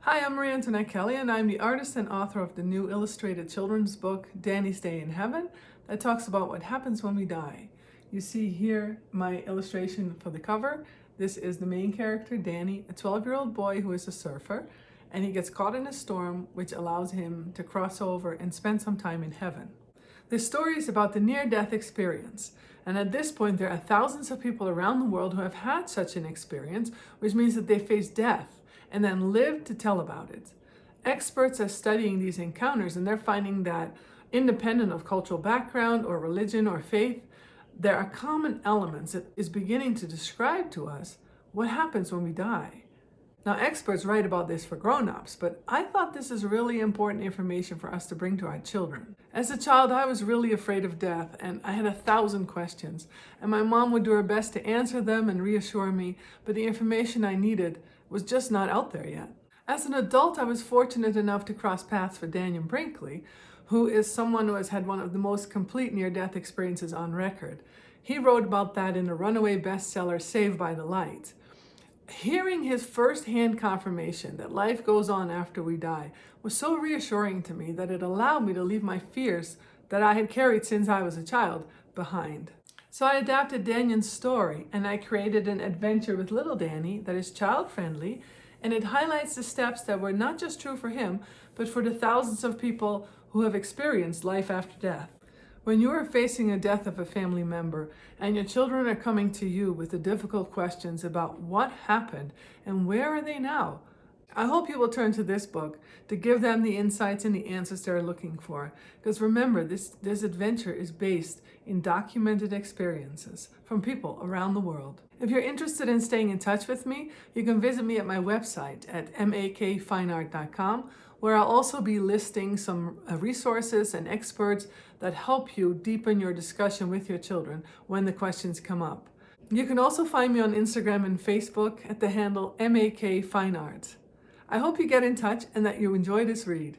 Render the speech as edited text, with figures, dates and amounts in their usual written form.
Hi, I'm Marie Antoinette Kelly, and I'm the artist and author of the new illustrated children's book, Danny's Day in Heaven, that talks about what happens when we die. You see here my illustration for the cover. This is the main character, Danny, a 12-year-old boy who is a surfer, and he gets caught in a storm, which allows him to cross over and spend some time in heaven. This story is about the near-death experience, and at this point there are thousands of people around the world who have had such an experience, which means that they face death and then live to tell about it. Experts are studying these encounters, and they're finding that independent of cultural background or religion or faith, there are common elements that is beginning to describe to us what happens when we die. Now, experts write about this for grown-ups, but I thought this is really important information for us to bring to our children. As a child, I was really afraid of death, and I had 1,000 questions, and my mom would do her best to answer them and reassure me, but the information I needed was just not out there yet. As an adult, I was fortunate enough to cross paths with Dannion Brinkley, who is someone who has had one of the most complete near-death experiences on record. He wrote about that in the runaway bestseller, Saved by the Light. Hearing his first-hand confirmation that life goes on after we die was so reassuring to me that it allowed me to leave my fears that I had carried since I was a child behind. So I adapted Dannion's story, and I created an adventure with little Danny that is child-friendly, and it highlights the steps that were not just true for him, but for the thousands of people who have experienced life after death. When you are facing a death of a family member and your children are coming to you with the difficult questions about what happened and where are they now, I hope you will turn to this book to give them the insights and the answers they're looking for. Because remember, this adventure is based in documented experiences from people around the world. If you're interested in staying in touch with me, you can visit me at my website at makfineart.com, where I'll also be listing some resources and experts that help you deepen your discussion with your children when the questions come up. You can also find me on Instagram and Facebook at the handle makfineart. I hope you get in touch and that you enjoy this read.